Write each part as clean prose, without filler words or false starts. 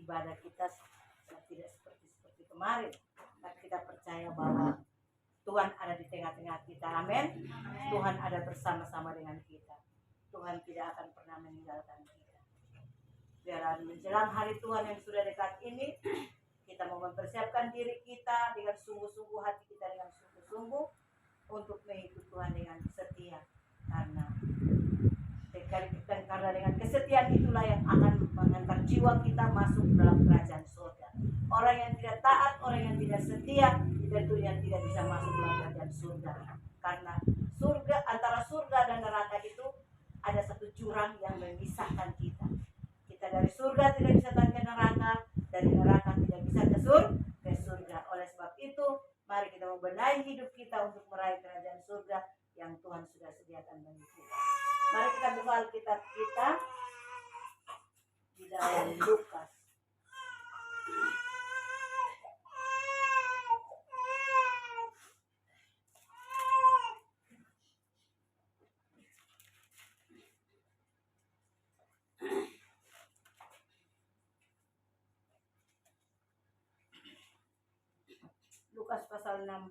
ibadah kita tidak seperti kemarin, tapi kita percaya bahwa Tuhan ada di tengah-tengah kita. Amin. Tuhan ada bersama-sama dengan kita. Tuhan tidak akan pernah meninggalkan kita. Biar menjelang hari Tuhan yang sudah dekat ini, kita mau mempersiapkan diri kita dengan sungguh-sungguh, hati kita dengan sungguh-sungguh untuk mengikuti Tuhan dengan setia. Karena dengan kesetiaan itulah yang akan mengantar jiwa kita masuk dalam kerajaan surga. Orang yang tidak taat, orang yang tidak setia, tentunya tidak bisa masuk dalam kerajaan surga. Karena surga, antara surga dan neraka itu ada satu jurang yang memisahkan kita. Kita dari surga tidak bisa ke neraka, dari neraka tidak bisa ke surga. Oleh sebab itu, mari kita membenahi hidup kita untuk meraih kerajaan surga yang Tuhan sudah sediakan bagi kita. Mari kita buka Alkitab kita di dalam Lukas. Lukas pasal 16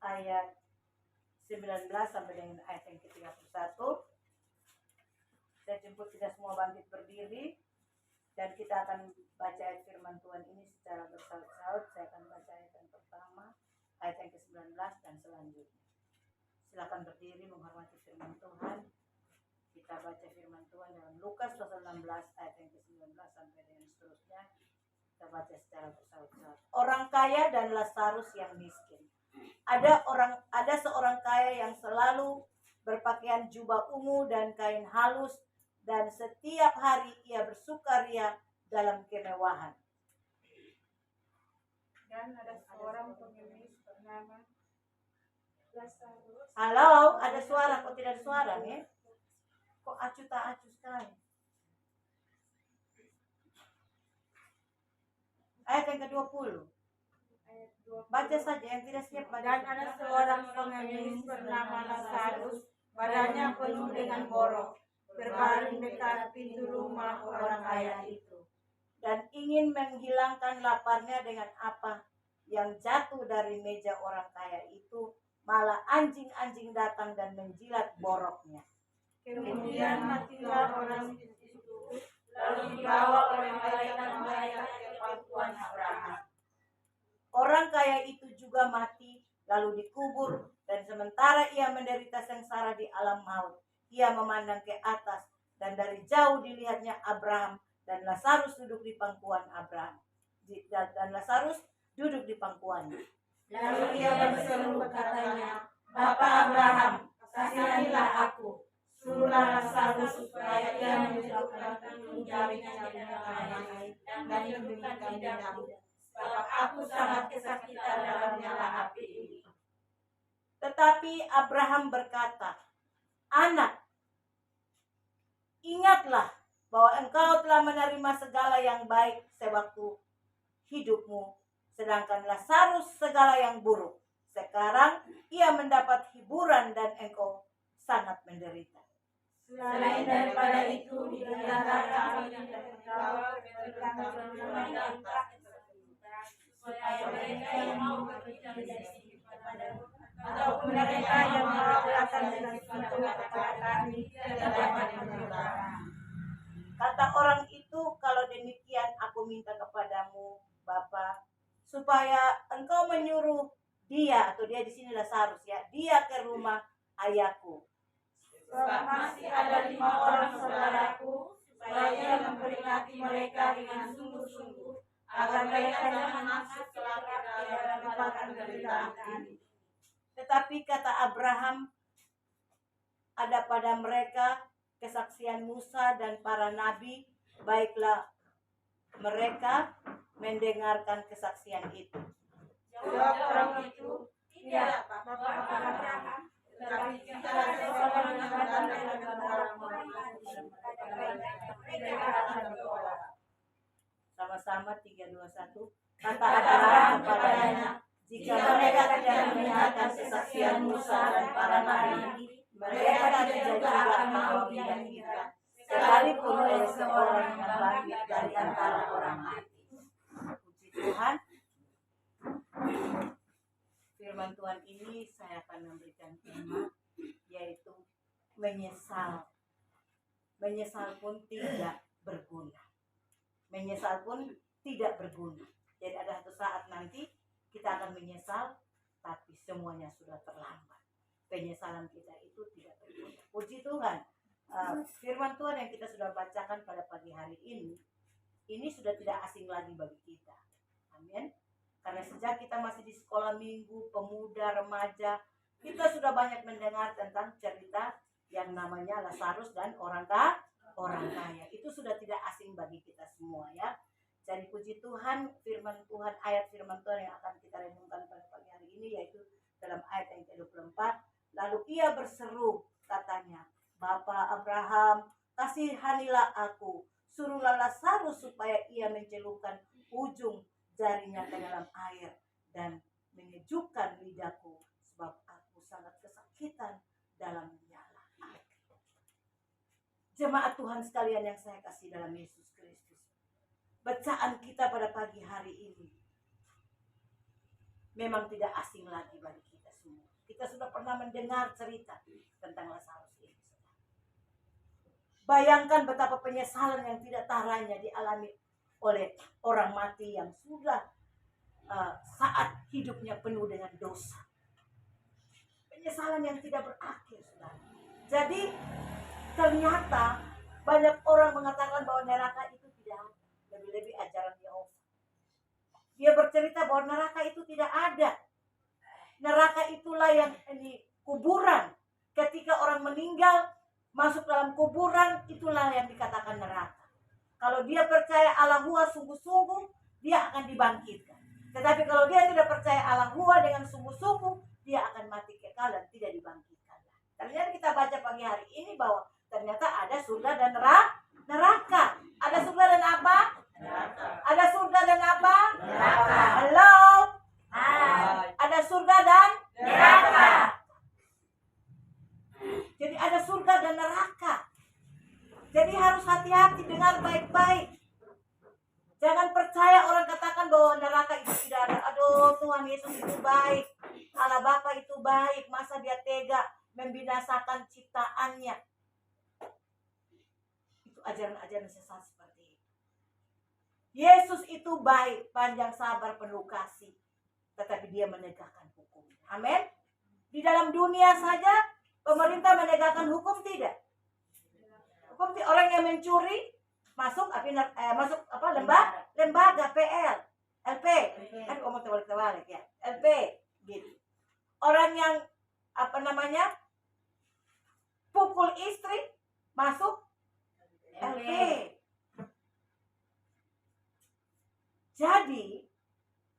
ayat 19 sampai dengan ayat yang ke-31. Saya jemput kita semua bangkit berdiri dan kita akan baca ayat firman Tuhan ini secara bersaut-saut. Saya akan baca ayat yang pertama, ayat yang ke-19 dan selanjutnya. Silakan berdiri menghormati firman Tuhan. Kita baca firman Tuhan dalam Lukas pasal 16 ayat yang ke-19 sampai dengan seterusnya. Kita baca secara bersaut-saut. Orang kaya dan Lazarus yang miskin. Ada seorang kaya yang selalu berpakaian jubah ungu dan kain halus, dan setiap hari ia bersukaria dalam kemewahan. Dan ada seorang pengemis bernama Lazarus. Halo, ada suara? Kok tidak ada suara nih? Kok acuh tak acuh sekali? Ayat yang ke-20. Baca saja yang tidak siap baca. Dan ada seorang pengemis bernama Lazarus, badannya penuh dengan borok, berbaring dekat pintu rumah orang kaya itu, dan ingin menghilangkan laparnya dengan apa yang jatuh dari meja orang kaya itu, malah anjing-anjing datang dan menjilat boroknya. Kemudian matilah orang itu, lalu dibawa oleh malaikat-malaikat ke pangkuan Abraham. Orang kaya itu juga mati, lalu dikubur, dan sementara ia menderita sengsara di alam maut, ia memandang ke atas, dan dari jauh dilihatnya Abraham dan Lazarus duduk di pangkuan Abraham. Dan Lazarus duduk di pangkuannya. Lalu ia berseru katanya, Bapa Abraham, kasihanilah aku, suruhlah Lazarus supaya ia menjauhkan tanggung jawabnya dengan kami dan hidupkan lidahku, sebab aku sangat kesakitan dalam nyala api ini. Tetapi Abraham berkata, Anak, ingatlah bahwa engkau telah menerima segala yang baik sewaktu hidupmu, sedangkan Lazarus segala yang buruk. Sekarang ia mendapat hiburan dan engkau sangat menderita. Selain daripada itu, didengarkan kami dan engkau bertanggung jawab supaya mereka yang mau berbicara dari sini kepadamu, ataupun mereka yang melakukan dengan suatu kepada kami tidak dapat menerima. Kata orang itu, kalau demikian aku minta kepadamu, Bapa, supaya engkau menyuruh dia, atau dia di sini Lazarus ya, dia ke rumah ayahku. Sebab masih ada 5 orang saudaraku, supaya ia memperingati mereka dengan sungguh-sungguh, agar mereka jangan masuk ke neraka dan mendapatkan penderitaan ini. Tetapi kata Abraham, ada pada mereka kesaksian Musa dan para nabi, baiklah mereka mendengarkan kesaksian itu. Jawab orang itu, tidak Bapak Abraham, tetapi jika ada seorang yang datang dengan orang-orang mereka akan berdoa. Sama-sama 3, 2, 1. Kata Abraham kepadanya, jika mereka tidak mendengarkan kesaksian Musa dan para nabi, mereka tidak juga akan mau tidak kita, sekalipun oleh seorang yang bangkit dari antara orang mati. Puji Tuhan. Firman Tuhan ini saya akan memberikan tema, yaitu menyesal. Menyesal pun tidak berguna. Menyesal pun tidak berguna. Jadi ada satu saat nanti kita akan menyesal, tapi semuanya sudah terlambat. Penyesalan kita itu tidak berguna. Puji Tuhan. Firman Tuhan yang kita sudah bacakan pada pagi hari ini sudah tidak asing lagi bagi kita. Amin. Karena sejak kita masih di sekolah minggu, pemuda, remaja, kita sudah banyak mendengar tentang cerita yang namanya Lazarus dan orang kaya. Itu sudah tidak asing bagi kita semua ya. Jadi puji Tuhan, firman Tuhan, ayat firman Tuhan yang akan kita renungkan pada pagi hari ini yaitu dalam ayat yang ke-24. Lalu ia berseru, katanya, Bapa Abraham, kasihanilah aku, suruhlah Lazarus supaya ia mencelupkan ujung jarinya ke dalam air dan menyejukkan lidahku, sebab aku sangat kesakitan dalam menyala api. Jemaat Tuhan sekalian yang saya kasih dalam Yesus Kristus, bacaan kita pada pagi hari ini memang tidak asing lagi bagi kita semua. Kita sudah pernah mendengar cerita tentang Lazarus ini. Bayangkan betapa penyesalan yang tidak taranya dialami oleh orang mati yang sudah saat hidupnya penuh dengan dosa. Penyesalan yang tidak berakhir, saudara. Jadi ternyata banyak orang mengatakan bahwa neraka itu tidak ada. Lebih-lebih ajaran Yehova. Dia bercerita bahwa neraka itu tidak ada. Neraka itulah yang kuburan. Ketika orang meninggal masuk dalam kuburan, itulah yang dikatakan neraka. Kalau dia percaya Allah Huwa sungguh-sungguh, dia akan dibangkitkan. Tetapi kalau dia tidak percaya Allah Huwa dengan sungguh-sungguh, dia akan mati kekal dan tidak dibangkitkan. Ternyata kita baca pagi hari ini bahwa ternyata ada surga dan neraka. Ada surga dan apa? Neraka. Ada surga dan apa? Neraka. Halo? Hai. Ada surga dan Neraka. Jadi ada surga dan neraka. Jadi harus hati-hati, dengar baik-baik. Jangan percaya orang katakan bahwa neraka itu tidak ada. Aduh, Tuhan Yesus itu baik. Allah Bapa itu baik. Masa dia tega membinasakan ciptaannya? Itu ajaran-ajaran sesat seperti itu. Yesus itu baik, panjang sabar, penuh kasih. Tetapi dia menegakkan hukum. Amin. Di dalam dunia saja pemerintah menegakkan hukum tidak? Hukum orang yang mencuri masuk lembaga PL, LP. Kan kamu terbalik ya. LP gitu. Orang yang pukul istri masuk LP. Jadi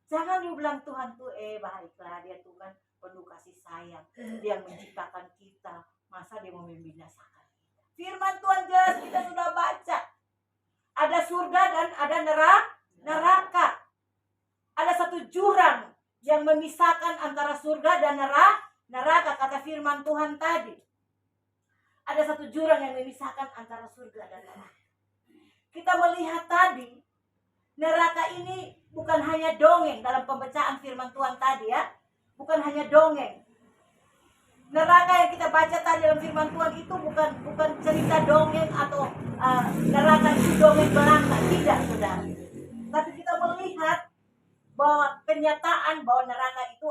jangan dibilang Tuhan tuh baiklah, dia tuh kan penuh kasih sayang, dia menciptakan kita, masa dia mau membinasakan kita? Firman Tuhan jelas kita sudah baca, ada surga dan ada neraka. Ada satu jurang yang memisahkan antara surga dan neraka, kata firman Tuhan tadi. Ada satu jurang yang memisahkan antara surga dan neraka. Kita melihat tadi, neraka ini bukan hanya dongeng dalam pembacaan firman Tuhan tadi ya. Bukan hanya dongeng. Neraka yang kita baca tadi dalam firman Tuhan itu bukan cerita dongeng atau neraka itu dongeng belaka. Tidak, saudara. Tapi kita melihat bahwa kenyataan bahwa neraka itu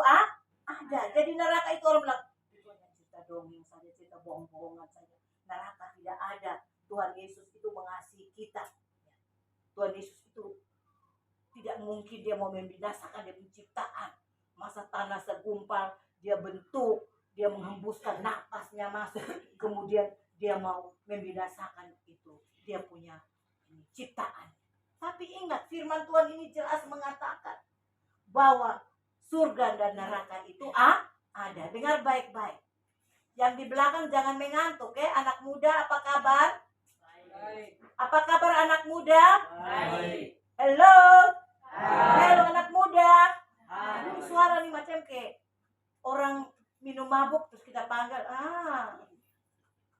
ada. Jadi neraka itu orang bilang, itu hanya cerita dongeng saja, cerita bohong-bohongan saja. Neraka tidak ada. Tuhan Yesus itu mengasihi kita. Tuhan Yesus itu tidak mungkin dia mau membinasakan dia penciptaan. Masa tanah segumpal dia bentuk, dia menghembuskan napasnya masuk, kemudian dia mau membinasakan itu. Dia punya ciptaan. Tapi ingat, firman Tuhan ini jelas mengatakan bahwa surga dan neraka itu ada. Dengar baik-baik. Yang di belakang jangan mengantuk ya. Anak muda, apa kabar? Baik. Apa kabar anak muda? Baik. Halo. Hai. Halo anak muda. Hai. Ini suara nih macam kayak orang minum mabuk terus kita panggil.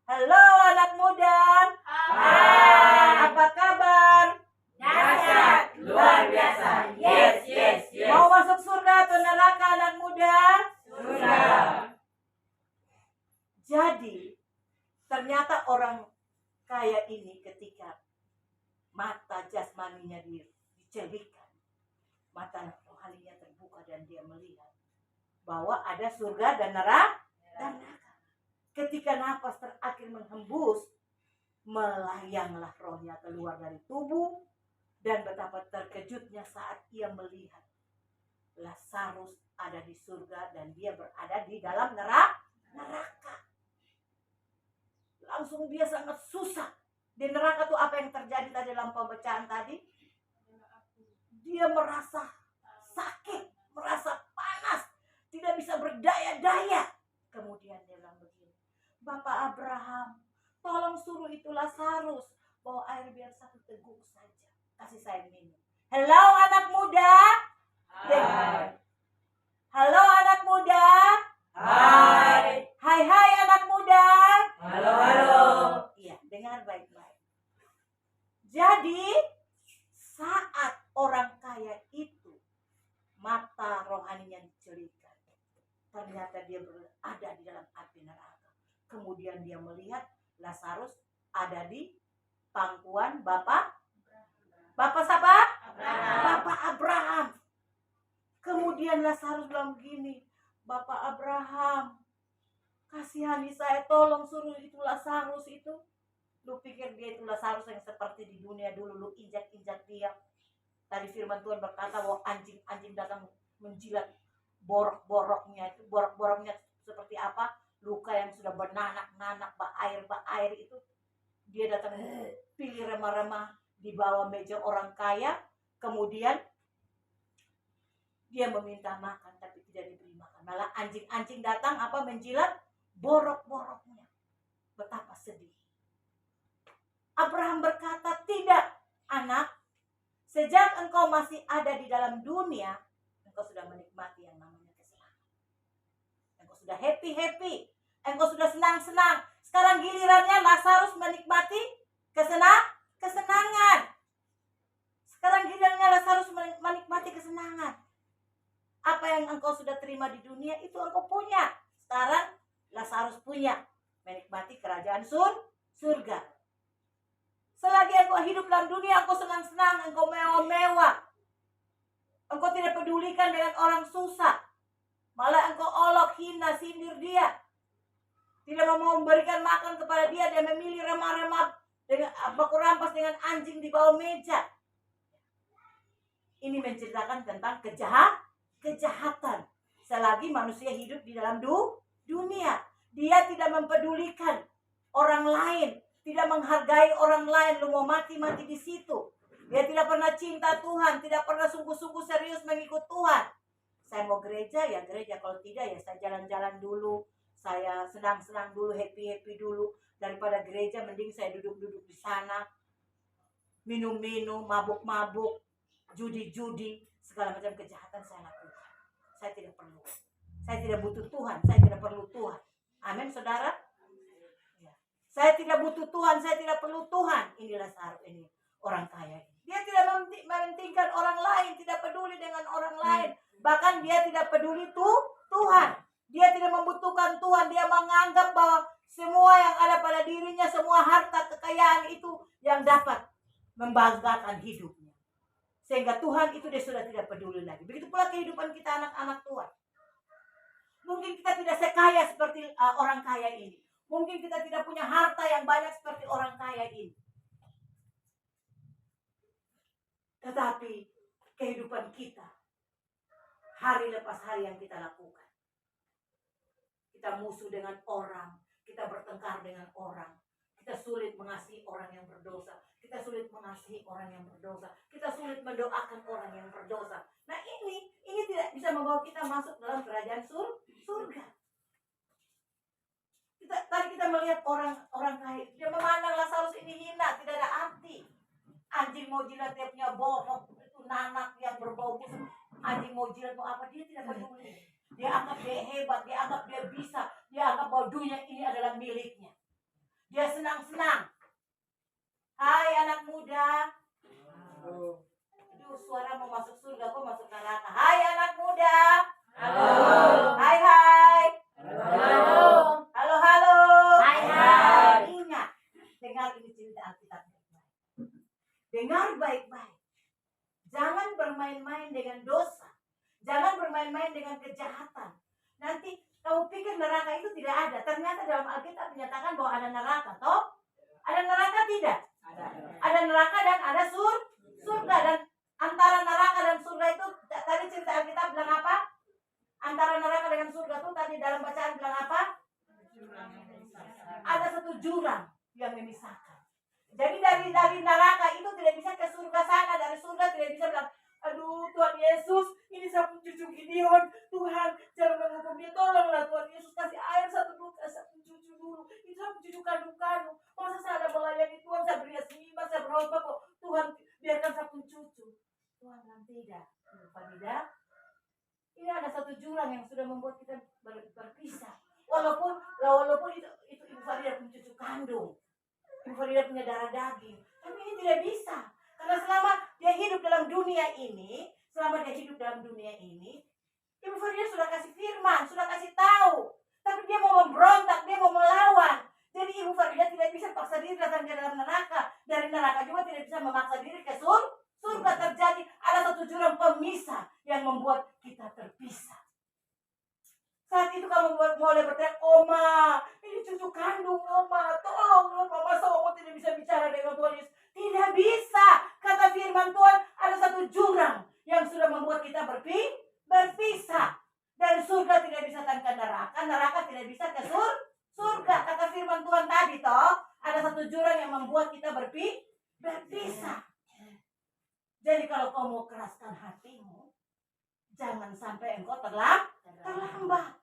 Halo anak muda. Hai. Apa kabar? Baik. mata jasmaninya dicelikkan, mata rohaninya terbuka dan dia melihat bahwa ada surga dan neraka. Ketika nafas terakhir menghembus, melayanglah rohnya keluar dari tubuh, dan betapa terkejutnya saat ia melihat Lazarus ada di surga dan dia berada di dalam neraka. Langsung dia sangat susah. Di neraka tuh apa yang terjadi tadi dalam pembacaan tadi? Dia merasa sakit, merasa panas, tidak bisa berdaya-daya. Kemudian dia bilang begini, Bapak Abraham, tolong suruh itu Lazarus bawa air biar satu teguk saja, kasih saya minum. Halo anak muda. Hai. Halo anak muda. Hai. Hai anak muda. Halo, halo. Iya, dengar baik-baik. Jadi saat orang kaya itu mata rohaninya dicelikkan, ternyata dia berada di dalam api neraka. Kemudian dia melihat Lazarus ada di pangkuan Bapak siapa? Abraham. Bapak Abraham. Kemudian Lazarus bilang begini, Bapak Abraham, kasihani saya, tolong suruh itu Lazarus itu. Lu pikir dia itu Lazarus yang seperti di dunia dulu, lu injak-injak dia. Tadi firman Tuhan berkata bahwa anjing-anjing datang menjilat borok-boroknya itu. Borok-boroknya seperti apa? Luka yang sudah bernanak-nanak, bak-air itu. Dia datang pilih remah-remah di bawah meja orang kaya. Kemudian dia meminta makan tapi tidak diberi makan. Malah anjing-anjing datang menjilat borok-boroknya. Betapa sedih. Abraham berkata, tidak anak, sejak engkau masih ada di dalam dunia, engkau sudah menikmati yang namanya kesenangan. Engkau sudah happy, engkau sudah senang-senang. Sekarang gilirannya Lazarus menikmati kesenangan. Sekarang gilirannya Lazarus menikmati kesenangan. Apa yang engkau sudah terima di dunia itu engkau punya. Sekarang Lazarus punya, menikmati kerajaan surga. Selagi engkau hidup dalam dunia, engkau senang-senang, engkau mewah-mewah. Engkau tidak pedulikan dengan orang susah. Malah engkau olok, hina, sindir dia. Tidak mau memberikan makan kepada dia, dia memilih remah-remah dengan baku rampas dengan anjing di bawah meja. Ini menceritakan tentang kejahatan. Selagi manusia hidup di dalam dunia, dia tidak mempedulikan orang lain, tidak menghargai orang lain. Lu mau mati di situ. Dia tidak pernah cinta Tuhan, tidak pernah sungguh-sungguh serius mengikut Tuhan. Saya mau gereja, ya gereja. Kalau tidak, ya saya jalan-jalan dulu. Saya senang-senang dulu, happy-happy dulu. Daripada gereja, mending saya duduk-duduk di sana. Minum-minum, mabuk-mabuk, judi-judi, segala macam kejahatan saya lakukan. Saya tidak perlu. Saya tidak butuh Tuhan, saya tidak perlu Tuhan. Amin, saudara? Saya tidak butuh Tuhan, saya tidak perlu Tuhan. Inilah Lazarus ini, orang kaya. Dia tidak mementingkan orang lain, tidak peduli dengan orang lain. Bahkan dia tidak peduli Tuhan. Dia tidak membutuhkan Tuhan. Dia menganggap bahwa semua yang ada pada dirinya, semua harta kekayaan itu yang dapat membanggakan hidupnya. Sehingga Tuhan itu dia sudah tidak peduli lagi. Begitu pula kehidupan kita anak-anak Tuhan. Mungkin kita tidak sekaya seperti orang kaya ini. Mungkin kita tidak punya harta yang banyak seperti orang kaya ini. Tetapi kehidupan kita, hari lepas hari yang kita lakukan. Kita musuh dengan orang, kita bertengkar dengan orang. Kita sulit mengasihi orang yang berdosa. Kita sulit mengasihi orang yang berdosa. Kita sulit mendoakan orang yang berdosa. Nah ini tidak bisa membawa kita masuk dalam kerajaan surga. Tadi kita melihat orang kaya, dia memandang Lazarus ini hina, tidak ada arti. Anjing mau jilat dia punya borok, itu nanak yang berbau busuk. Anjing mau jilat mau apa, dia tidak peduli. Dia anggap dia hebat, dia anggap dia bisa, dia anggap bahwa dunia ini adalah miliknya. Dia senang-senang. Hai anak muda. Aduh, suara mau masuk surga, kok masuk neraka. Hai anak muda. Halo. Hai. Halo. Halo. Hai. Ingat, dengar ini cerita Alkitab. Dengar baik-baik. Jangan bermain-main dengan dosa. Jangan bermain-main dengan kejahatan. Nanti kamu pikir neraka itu tidak ada. Ternyata dalam Alkitab menyatakan bahwa ada neraka. Toh? Ada neraka tidak? Ada neraka dan ada surga. Dan antara neraka dan surga itu, tadi cerita Alkitab bilang apa? Antara neraka dengan surga itu tadi dalam bacaan bilang apa? Ada satu jurang yang memisahkan. Jadi dari neraka itu tidak bisa ke surga sana. Dari surga tidak bisa bilang, aduh Tuhan Yesus, ini sabun cucu Gideon. Tuhan, jangan menghukum dia. Tolonglah Tuhan Yesus, kasih air satu cucu dulu. Itu sabun cucu kandung-kandung. Masa saya ada melayani Tuhan, saya beri seniman, saya berkhotbah kok. Tuhan, biarkan sabun cucu. Tuhan bilang tidak. Tidak. Ini ada satu jurang yang sudah membuat kita berpisah. Walaupun itu Ibu Farida punya cucu kandung. Ibu Farida punya darah daging. Tapi ini tidak bisa. Karena selama dia hidup dalam dunia ini, Ibu Farida sudah kasih firman, sudah kasih tahu. Tapi dia mau memberontak, dia mau melawan. Jadi Ibu Farida tidak bisa paksa diri datang ke dalam neraka. Dari neraka juga tidak bisa memaksa diri ke surga. Terjadi ada satu jurang pemisah yang membuat kita terpisah. Saat itu kamu mulai berteriak, Oma, ini cucu kandung Oma, tolong Oma, masa Oma tidak bisa bicara dengan Tuhan Yesus? Tidak bisa. Kata firman Tuhan, ada satu jurang yang sudah membuat kita berpisah. Dari surga tidak bisa ke neraka, neraka tidak bisa ke surga. Kata firman Tuhan tadi toh, ada satu jurang yang membuat kita berpisah. Jadi kalau kau mau keraskan hatimu, jangan sampai engkau terlambat.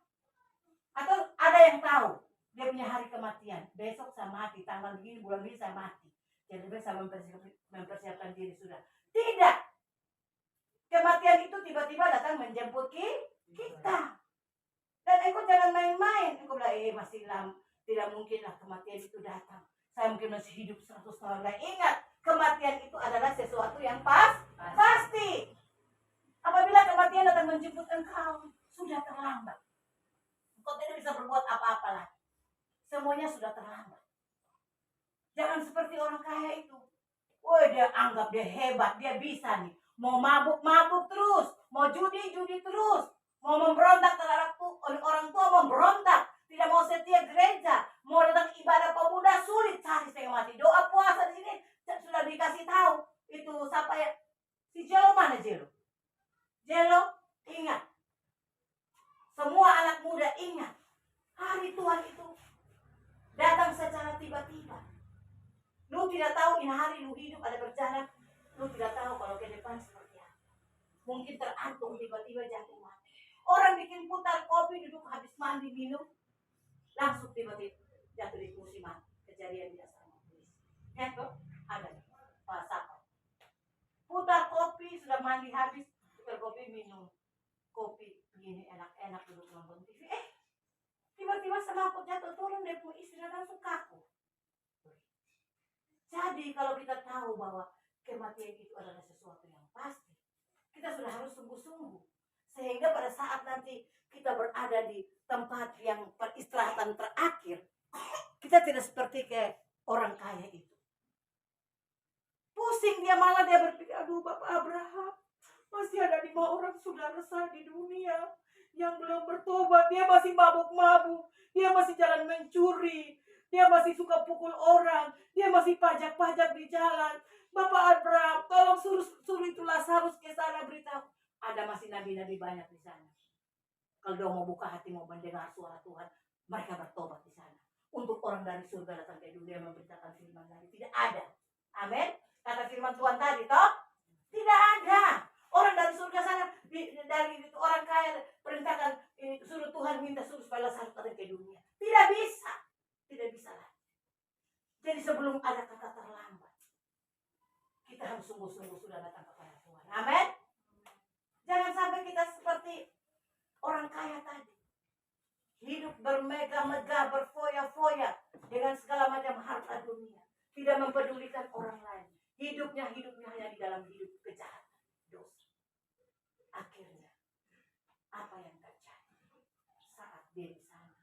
Atau ada yang tahu dia punya hari kematian, besok saya mati, tanggal begini, bulan ini saya mati. Jadi saya mempersiapkan diri sudah. Tidak. Kematian itu tiba-tiba datang menjemput kita. Dan engkau jangan main-main. Engkau bilang, masih lama, tidak mungkinlah kematian itu datang. Saya mungkin masih hidup 100 tahun. Nah, ingat, kematian itu adalah sesuatu yang pasti. Apabila kematian datang menjemput engkau, sudah terlambat. Engkau tidak bisa berbuat apa-apa lagi. Semuanya sudah terlambat. Jangan seperti orang kaya itu. Woi, dia anggap dia hebat, dia bisa nih. Mau mabuk terus, mau judi terus, mau memberontak terhadap orang tua, memberontak, tidak mau setia gereja, mau datang ibadah pemuda sulit, cari setengah mati. Doa puasa di sini sudah dikasih tahu. Itu siapa ya? Si Jelo mana Jelo? Jelo, ingat. Semua anak muda ingat. Hari Tuhan itu datang secara tiba-tiba. Lu tidak tahu ini hari lu hidup ada berjalan. Lu tidak tahu kalau ke depan seperti apa. Mungkin terantuk tiba-tiba jatuh mati. Orang bikin putar kopi, duduk habis mandi minum, langsung tiba-tiba jatuh di kursi mati. Kejadian biasa sama polisi. Itu ada pasal. Putar kopi sudah mandi habis, putar kopi minum kopi begini enak-enak duduk nonton TV. Tiba-tiba semaput jatuh turun dia punya istri langsung kaku. Jadi kalau kita tahu bahwa kematian itu adalah sesuatu yang pasti, kita sudah harus sungguh-sungguh. Sehingga pada saat nanti kita berada di tempat yang peristirahatan terakhir, kita tidak seperti kayak orang kaya itu. Pusing dia, malah dia berpikir, aduh Bapak Abraham, masih ada 5 orang saudara saya di dunia yang belum bertobat. Dia masih mabuk-mabuk, dia masih jalan mencuri, dia masih suka pukul orang, dia masih pajak-pajak di jalan. Bapak Abraham, tolong suruh itu Lazarus ke sana beritahu. Ada masih nabi-nabi banyak di sana. Kalau dia mau buka hati, mau mendengar suara Tuhan, mereka bertobat di sana. Untuk orang dari surga datang ke dunia memberitakan firman lagi. Tidak ada. Amin. Kata firman Tuhan tadi, toh? Tidak ada. Orang dari surga sana, dari orang kaya, perintahkan, suruh Tuhan minta suruh supaya Lazarus datang ke dunia. Tidak bisa. Tidak bisa lagi. Jadi sebelum ada kata terlambat, kita harus sungguh-sungguh sudah datang kepada Tuhan. Amin. Jangan sampai kita seperti orang kaya tadi. Hidup bermegah-megah, berfoya-foya dengan segala macam harta dunia. Tidak mempedulikan orang lain. Hidupnya hanya di dalam hidup kejahatan, dosa. Akhirnya, apa yang terjadi? Saat dia di sana,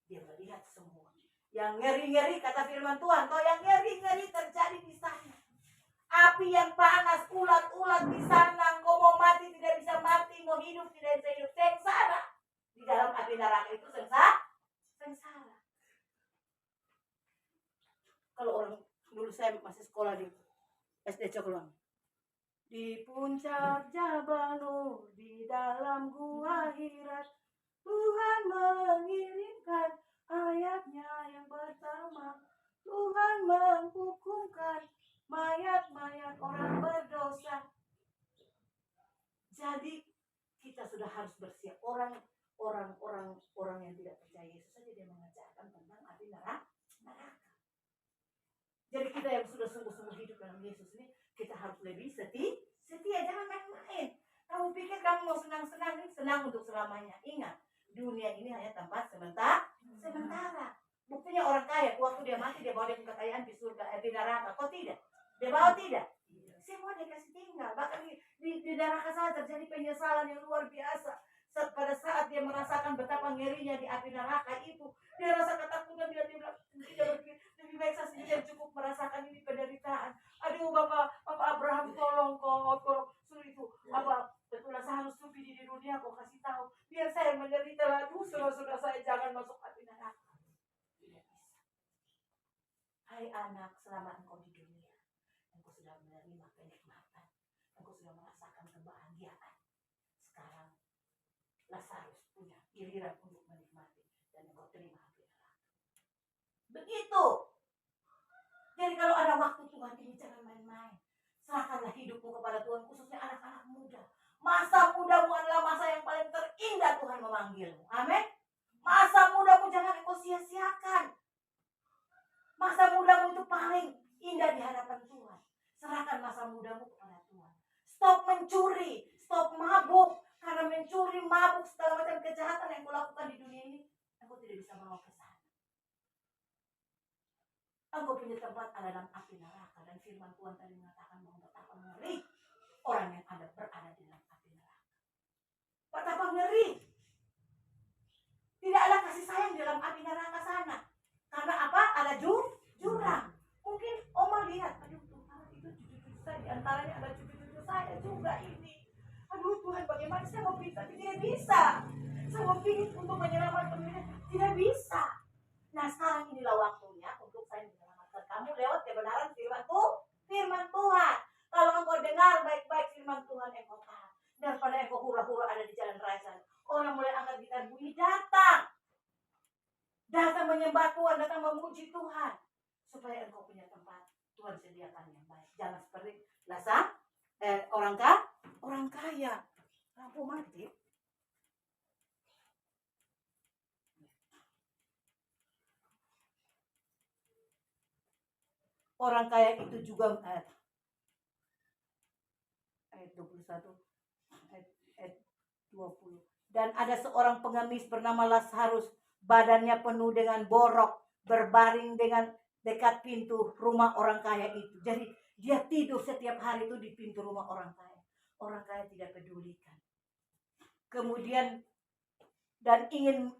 dia melihat semua. Yang ngeri-ngeri, kata firman Tuhan, yang ngeri-ngeri terjadi di sana. Api api yang panas, ulat-ulat di sana. Engkau mau mati tidak bisa mati, mau hidup tidak bisa hidup. Sengsara. Di dalam api neraka itu sengsara. Kalau orang dulu saya masih sekolah di SD Cokelang. Di puncak Jabal Nur, di dalam gua Hirat, Tuhan mengirimkan ayatnya yang pertama. Tuhan menghukumkan mayat-mayat orang berdosa. Jadi kita sudah harus bersiap. Orang yang tidak percaya Yesus saja dia mengajarkan tentang api neraka. Jadi kita yang sudah sungguh-sungguh hidup dalam Yesus ini, kita harus lebih setia, jangan main-main. Kamu pikir kamu mau senang-senang, ini senang untuk selamanya. Ingat, dunia ini hanya tempat sementara. Buktinya orang kaya, waktu dia mati dia bawa dia kekayaan di surga, di neraka. Kok tidak? Dia bawa tidak? Semua dia kasih tinggal. Bahkan di neraka sana terjadi penyesalan yang luar biasa. Pada saat dia merasakan betapa ngerinya di api neraka itu, dia rasa ketakutan, dia bilang, tidak berpikir, lebih baik saya sendiri yang cukup merasakan ini penderitaan. Aduh Bapak Abraham, tolong suruh itu. Betul saya harus sufi di dunia, kau kasih tahu. Biar saya menderita lalu, saudara saya jangan masuk api neraka. Tidak bisa. Hai anak, selama engkau di dunia, engkau sudah menerima kenikmatan, engkau sudah merasakan kebahagiaan. Sekarang Lazarus punya giliran untuk menikmati dan engkau terima api neraka. Begitu. Jadi kalau ada waktu Tuhan ini jangan main-main. Serahkanlah hidupmu kepada Tuhan, khususnya anak-anak muda. Masa mudamu adalah masa yang paling terindah Tuhan memanggilmu. Amin. Masa mudamu jangan engkau sia-siakan. Masa mudamu itu paling indah di hadapan Tuhan. Serahkan masa mudamu kepada Tuhan. Stop mencuri, stop mabuk. Karena mencuri, mabuk, segala macam kejahatan yang kau lakukan di dunia ini, engkau tidak bisa bawa ke sana. Engkau punya tempat ada dalam api neraka. Dan firman Tuhan tadi mengatakan bahwa betapa ngeri orang yang berada di dalam api neraka. Betapa ngeri. Tidak ada kasih sayang di dalam api neraka sana. Karena apa? Ada jurang. Mungkin Oma lihat, aduh Tuhan itu cucu-cucu saya. Di antaranya ada cucu-cucu saya juga ini. Aduh Tuhan, bagaimana saya mau pintar? Tidak bisa. Saya mau pintar untuk menyelamatkan mereka. Tidak bisa. Nah sekarang inilah waktunya untuk saya menyelamatkan kamu lewat kebenaran firman Tuhan. Kalau engkau dengar baik-baik firman Tuhan, engkau taat. Daripada engkau hura-hura ada di jalan raya sana. Orang mulai angkat gitar bunyi, datang menyembah Tuhan, datang memuji Tuhan. Supaya engkau punya tempat Tuhan sediakan yang baik. Jangan seperti orang kaya. Lampu mati. Orang kaya itu juga ayat 21 ayat 20. Dan ada seorang pengemis bernama Lazarus, badannya penuh dengan borok, berbaring dengan dekat pintu rumah orang kaya itu. Jadi dia tidur setiap hari itu di pintu rumah orang kaya. Orang kaya tidak pedulikan. Kemudian dan ingin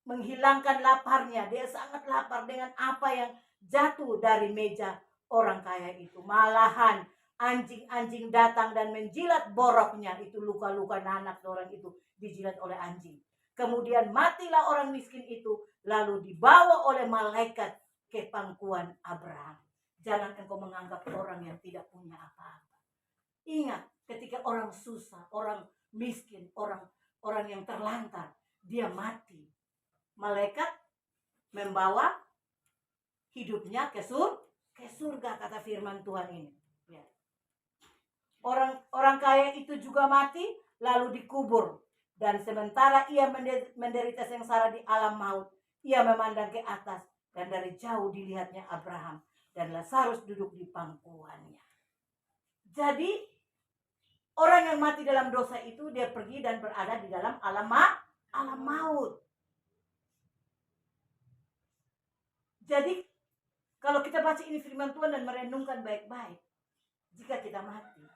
menghilangkan laparnya. Dia sangat lapar dengan apa yang jatuh dari meja orang kaya itu. Malahan anjing-anjing datang dan menjilat boroknya. Itu luka-luka nanak orang itu dijilat oleh anjing. Kemudian matilah orang miskin itu, lalu dibawa oleh malaikat ke pangkuan Abraham. Jangan engkau menganggap orang yang tidak punya apa-apa. Ingat, ketika orang susah, orang miskin, orang yang terlantar, dia mati. Malaikat membawa hidupnya ke surga, kata firman Tuhan ini. Ya. Orang kaya itu juga mati, lalu dikubur. Dan sementara ia menderita sengsara di alam maut, ia memandang ke atas, dan dari jauh dilihatnya Abraham, dan Lazarus duduk di pangkuannya. Jadi orang yang mati dalam dosa itu, dia pergi dan berada di dalam alam maut. Jadi kalau kita baca ini firman Tuhan dan merenungkan baik-baik, jika kita mati,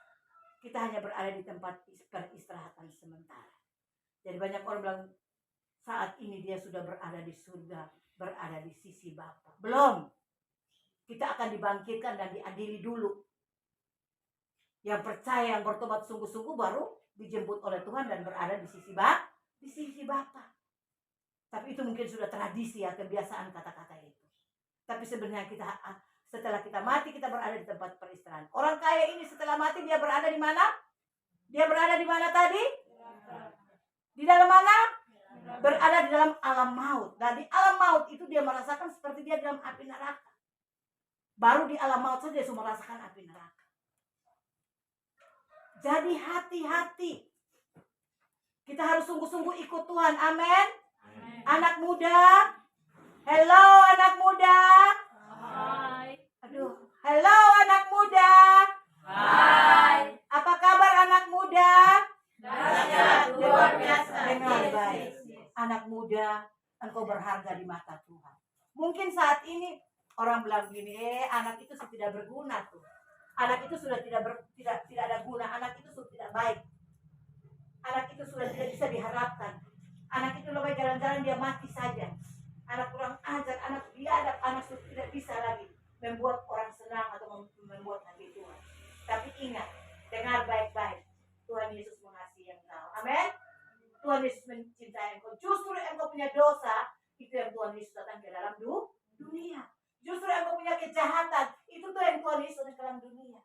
kita hanya berada di tempat peristirahatan sementara. Jadi banyak orang bilang saat ini dia sudah berada di surga, berada di sisi Bapa. Belum. Kita akan dibangkitkan dan diadili dulu. Yang percaya, yang bertobat sungguh-sungguh baru dijemput oleh Tuhan dan berada di sisi Bapa. Tapi itu mungkin sudah tradisi ya, kebiasaan kata-kata itu. Tapi sebenarnya setelah kita mati, kita berada di tempat peristirahatan. Orang kaya ini setelah mati dia berada di mana? Dia berada di mana tadi? Di dalam mana? Berada di dalam alam maut. Dan di alam maut itu dia merasakan seperti dia dalam api neraka. Baru di alam maut saja dia sudah merasakan api neraka. Jadi hati-hati. Kita harus sungguh-sungguh ikut Tuhan. Amin. Anak muda. Hello anak muda. Hai. Aduh. Hello anak muda. Hai. Apa kabar anak muda? Dahsyat, luar biasa. Dengar baik. Anak muda, engkau berharga di mata Tuhan. Mungkin saat ini orang bilang gini, anak itu sudah tidak berguna tuh. Anak itu sudah tidak ada guna. Anak itu sudah tidak baik. Anak itu sudah tidak bisa diharapkan. Anak itu lebih jalan-jalan dia mati saja. Anak kurang ajar, anak biadab, anak sudah tidak bisa lagi membuat orang senang atau membuat hati Tuhan. Tapi ingat, dengar baik-baik. Tuhan Yesus mengasihi engkau. Amin. Tuhan Yesus mencintai engkau. Justru engkau punya dosa, itu yang Tuhan Yesus datang ke dalam dunia. Justru engkau punya kejahatan, itu tuh yang Tuhan Yesus datang ke dalam dunia.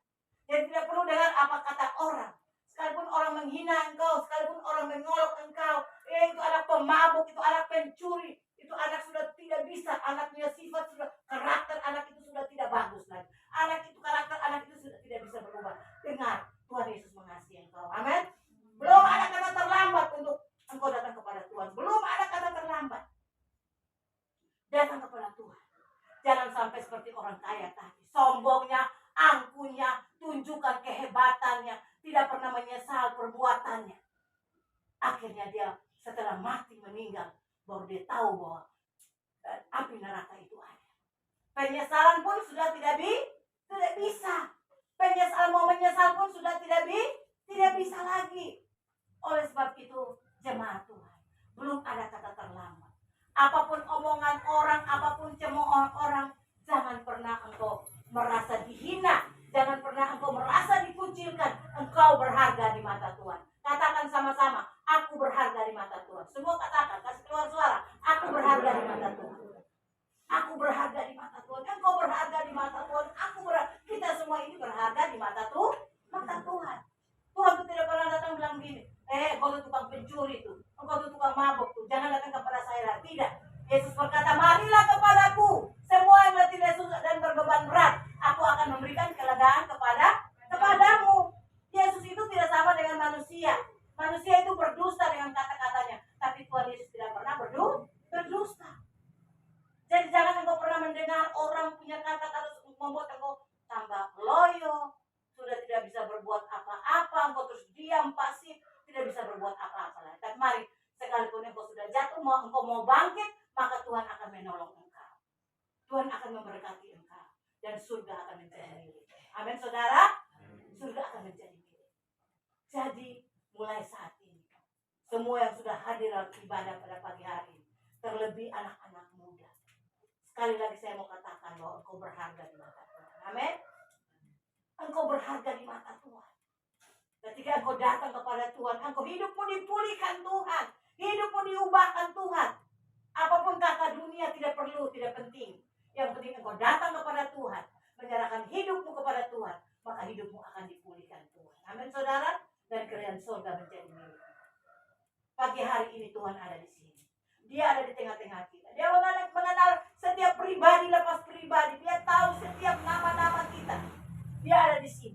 Dan tidak perlu dengar apa kata orang. Sekalipun orang menghina engkau, sekalipun orang mengolok engkau, itu anak pemabuk, itu anak pencuri, itu anak sudah tidak bisa, anak punya sifat sudah, karakter anak itu sudah tidak bagus lagi. Karakter anak itu sudah tidak bisa berubah. Dengar, Tuhan Yesus mengasihi engkau. Amin. Belum ada kata terlambat untuk engkau datang kepada Tuhan. Belum ada kata terlambat. Datang kepada Tuhan. Jangan sampai seperti orang kaya tadi. Sombongnya, angkuhnya, tunjukkan kehebatannya. Tidak pernah menyesal perbuatannya. Akhirnya dia setelah mati meninggal, baru dia tahu bahwa api neraka itu ada. Penyesalan pun sudah tidak bisa. Penyesalan mau menyesal pun sudah tidak bisa lagi. Oleh sebab itu, jemaat Tuhan, belum ada kata terlambat. Apapun omongan orang, apapun cemoohan orang, jangan pernah engkau merasa dihina. Jangan pernah engkau merasa dikucilkan. Engkau berharga di mata Tuhan. Katakan sama-sama, aku berharga di mata Tuhan. Semua katakan, kasih keluar suara. Aku berharga di mata Tuhan. Aku berharga di mata Tuhan. Engkau berharga di mata Tuhan. Kita semua ini berharga di mata Tuhan. Tuhan itu tidak pernah datang bilang gini, kau itu tukang pencuri tuh, engkau itu tukang mabuk tuh, jangan datang kepada saya. Tidak. Yesus berkata, marilah kepadaku, semua yang letih lesu dan berbeban berat, aku akan memberikan kelegaan kepadamu. Yesus itu tidak sama dengan manusia. Manusia itu berdusta dengan kata-katanya, tapi Tuhan Yesus tidak pernah berdusta. Jadi jangan engkau pernah mendengar orang punya kata-kata membuat engkau tambah loyo, sudah tidak bisa berbuat apa-apa, engkau terus diam, pasif, tidak bisa berbuat apa-apa lagi. Tapi mari, sekalipun engkau sudah jatuh, engkau mau bangkit, maka Tuhan akan menolong engkau. Tuhan akan memberkati engkau. Dan surga akan menjadi milik. Amin, saudara? Surga akan menjadi milik. Jadi, mulai saat ini, semua yang sudah hadir dalam ibadah pada pagi hari, terlebih anak-anak muda, sekali lagi saya mau katakan bahwa engkau berharga di mata Tuhan. Amin. Engkau berharga di mata Tuhan. Ketika engkau datang kepada Tuhan, engkau hidupmu dipulihkan Tuhan. Hidupmu diubahkan Tuhan. Apapun kata dunia tidak perlu, tidak penting. Yang penting engkau datang kepada Tuhan, menyerahkan hidupmu kepada Tuhan, maka hidupmu akan dipulihkan Tuhan. Amin, saudara. Dan kerajaan surga menjadi milik. Pagi hari ini Tuhan ada di sini. Dia ada di tengah-tengah kita. Dia mengenal setiap pribadi lepas pribadi. Dia tahu setiap nama-nama kita. Dia ada di sini.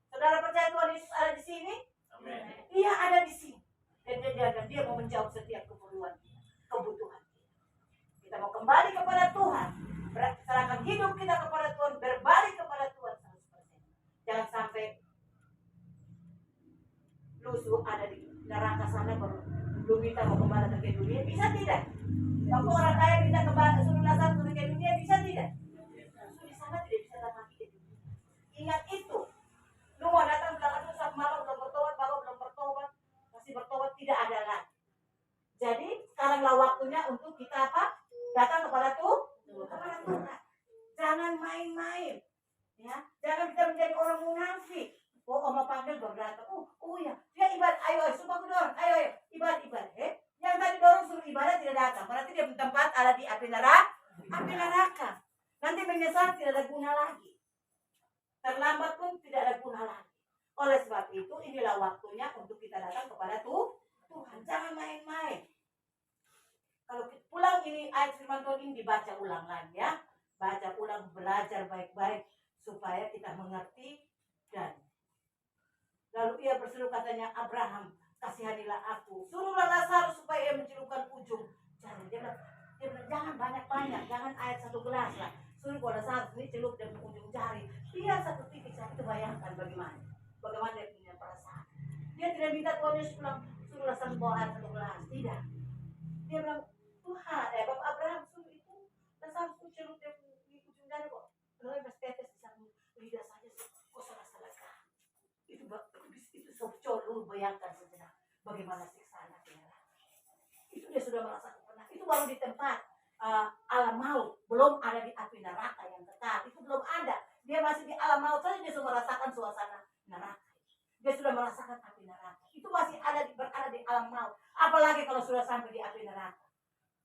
Saudara percaya Tuhan Yesus ada di sini? Amin. Dia ada di sini. Dan dia mau menjawab setiap keperluan kita, kebutuhan kita. Kita mau kembali kepada Tuhan. Serahkan hidup kita kepada Tuhan. Berbalik kepada Tuhan 100%. Jangan sampai lusuh ada di neraka sana baru lu minta mau kembali ke dunia. Bisa tidak? Waktu orang kaya minta kembali suruh dasar ke dunia, bisa tidak? Lu di sana tidak bisa datang ke dunia. Ingat itu. Lu mau datang bilang itu saat malam belum bertobat, bapak belum bertobat, masih bertobat, tidak ada lagi. Jadi sekaranglah waktunya untuk kita apa? Datang kepada Tuhan. Jangan main-main. Ya, jangan kita menjadi orang munafik. Oh, di api neraka. Api neraka. Nanti menyesal tidak ada guna lagi. Terlambat pun tidak ada guna lagi. Oleh sebab itu inilah waktunya untuk kita datang kepada Tuhan. Jangan main-main. Kalau pulang ini ayat firman Tuhan ini dibaca ulang lagi ya. Baca ulang, belajar baik-baik supaya kita mengerti. Dan lalu ia berseru katanya, Abraham, kasihanilah aku. Suruhlah Lazarus supaya ia mencelupkan ujung jari. Dia bilang, jangan banyak-banyak, jangan ayat 1 gelas lah. Suruh kalau Lazarus ini celup dari ujung jari. Biar 1 titik saja, itu bayangkan bagaimana. Bagaimana dia punya perasaan. Dia tidak minta Tuhan Yesus bilang, suruhlah sang bawa air 1 gelas. Tidak. Dia bilang, Tuhan, Bapak Abraham suruh itu Lazarus itu celup dari ujung jari kok. Lalu bertetes di samping lidah saja, kok salah-salah. Itu socor, lu bayangkan sejenak bagaimana siksaan akhirnya. Itu dia sudah merasakan pernah. Itu baru di tempat alam maut, belum ada di api neraka yang kekal. Itu belum ada. Dia masih di alam maut saja dia sudah merasakan suasana neraka. Dia sudah merasakan api neraka. Itu masih berada di alam maut. Apalagi kalau sudah sampai di api neraka.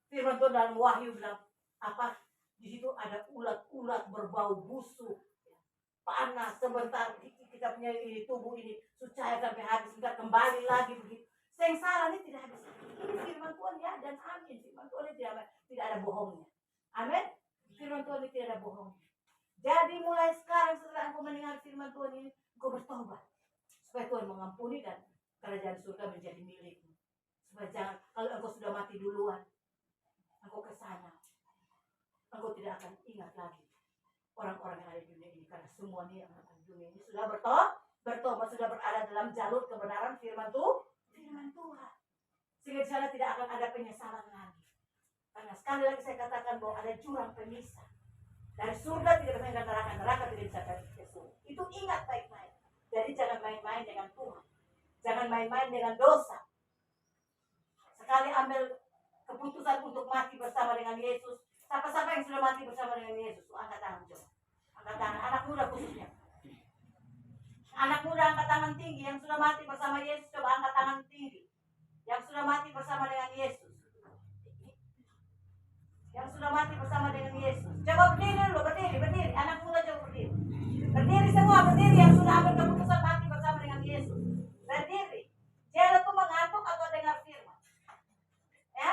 Firman Tuhan dalam Wahyu bilang apa? Di situ ada ulat-ulat berbau busuk, panas sebentar kita punya ini tubuh ini sucaya sampai habis, enggak kembali lagi begitu. Sengsara ini tidak habis. Ini firman Tuhan ya dan amin. Firman Tuhan ini tidak ada bohongnya. Amin. Firman Tuhan ini tidak ada bohongnya. Jadi mulai sekarang setelah engkau mendengar firman Tuhan ini, engkau bertobat supaya Tuhan mengampuni dan kerajaan surga menjadi milikmu. Supaya jangan, kalau engkau sudah mati duluan, engkau ke sana, engkau tidak akan ingat lagi orang-orang yang ada di dunia ini, karena semuanya yang ada di dunia ini sudah bertobat, sudah berada dalam jalur kebenaran firman Tuhan. Sehingga di sana tidak akan ada penyesalan lagi. Karena sekali lagi saya katakan bahwa ada jurang pemisah. Dari surga tidak bisa ke neraka, neraka tidak bisa ke surga. Itu ingat baik-baik. Jadi jangan main-main dengan Tuhan. Jangan main-main dengan dosa. Sekali ambil keputusan untuk mati bersama dengan Yesus. Siapa-siapa yang sudah mati bersama dengan Yesus, angkat tangan coba. Angkat tangan, anak muda khususnya. Anak muda angkat tangan tinggi, yang sudah mati bersama Yesus, coba angkat tangan tinggi. Yang sudah mati bersama dengan Yesus. Yang sudah mati bersama dengan Yesus. Coba berdiri dulu, berdiri. Anak muda coba berdiri. Berdiri semua, berdiri yang sudah ambil keputusan mati bersama dengan Yesus. Berdiri. Jangan tuh mengantuk atau dengar firman. Ya?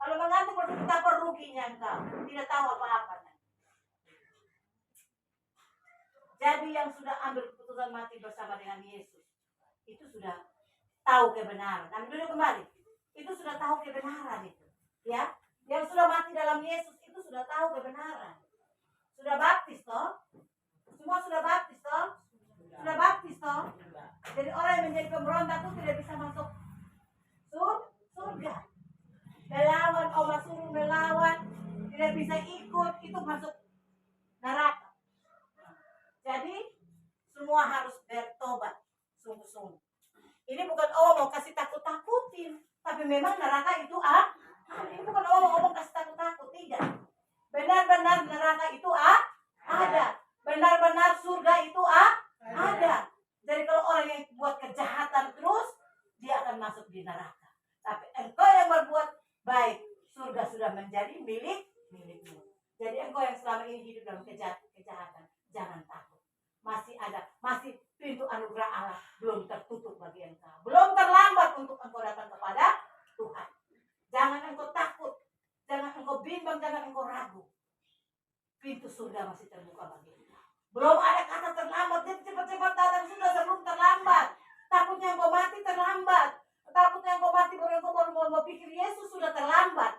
Kalau mengantuk berarti apa ruginya engkau? Tidak tahu apa-apa. Jadi yang sudah ambil keputusan mati bersama dengan Yesus, itu sudah tahu kebenaran. Ambil dulu kembali. Itu sudah tahu kebenaran itu. Ya? Yang sudah mati dalam Yesus itu sudah tahu kebenaran. Sudah baptis toh? Semua sudah baptis toh? Sudah baptis toh? Jadi orang yang menjadi pemberontak itu tidak bisa masuk surga. Melawan, Allah suruh melawan, tidak bisa ikut, itu masuk neraka. Jadi semua harus bertobat sungguh-sungguh. Ini bukan Allah mau kasih takut-takutin, tapi memang neraka itu ini bukan Allah mau ngomong kasih takut-takut, tidak. Benar-benar neraka itu ada. Benar-benar surga itu ada. Jadi kalau orang yang buat kejahatan terus, dia akan masuk di neraka. Tapi engkau yang berbuat baik, surga sudah menjadi milikmu. Jadi engkau yang selama ini hidup dalam kejahatan, jangan takut. Masih pintu anugerah Allah belum tertutup bagi engkau. Belum terlambat untuk engkau datang kepada Tuhan. Jangan engkau takut, jangan engkau bimbang, jangan engkau ragu. Pintu surga masih terbuka bagi engkau. Belum ada kata terlambat, jadi cepat-cepat datang sudah sebelum terlambat. Takutnya engkau mati terlambat. Takutnya engkau mati baru mau pikir Yesus sudah terlambat.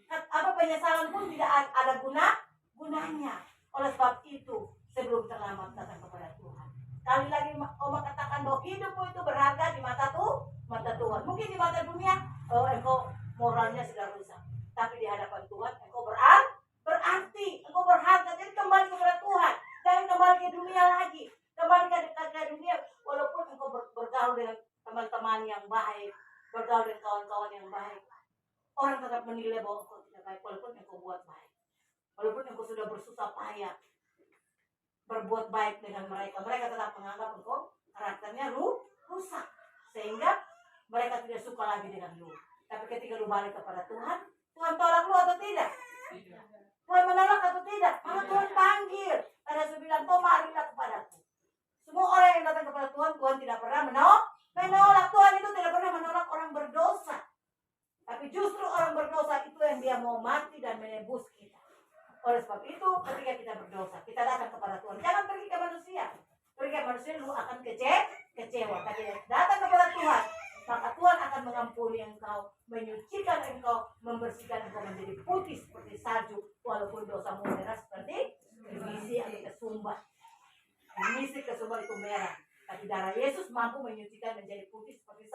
Apa penyesalan pun tidak ada gunanya. Oleh sebab itu sebelum terlambat datang kepada Tuhan. Kali lagi Oma katakan bahwa hidupmu itu berharga di mata Tuhan. Mungkin di mata dunia engkau moralnya sudah rusak. Tapi di hadapan Tuhan engkau berarti, engkau berharga. Jadi kembali kepada Tuhan. Jangan kembali ke dunia lagi. Kembali ke dunia walaupun engkau bergaul dengan teman-teman yang baik, bergaul dengan kawan-kawan yang baik. Orang tetap menilai bahwa engkau tidak baik walaupun engkau buat baik. Walaupun engkau sudah bersusah payah berbuat baik dengan mereka, mereka tetap menganggap engkau karakternya rusak, sehingga mereka tidak suka lagi dengan lu. Tapi ketika lu balik kepada Tuhan Tuhan tolak lu atau tidak? Tuhan menolak atau tidak? Maka Tuhan panggil. Karena Yesus bilang, kau marilah kepadaku. Semua orang yang datang kepada Tuhan, Tuhan tidak pernah menolak. Tuhan itu tidak pernah menolak orang berdosa. Tapi justru orang berdosa itu yang dia mau mati dan menebus kita. Oleh sebab itu, ketika kita berdosa, kita datang kepada Tuhan. Jangan pergi ke manusia. Pergi ke manusia, lu akan kecewa. Tapi datang kepada Tuhan, maka Tuhan akan mengampuni engkau, menyucikan engkau, membersihkan engkau menjadi putih seperti salju, walaupun dosamu merah seperti bisi atau kesumbat. Bisi kesumbat itu merah, tapi darah Yesus mampu menyucikan menjadi putih seperti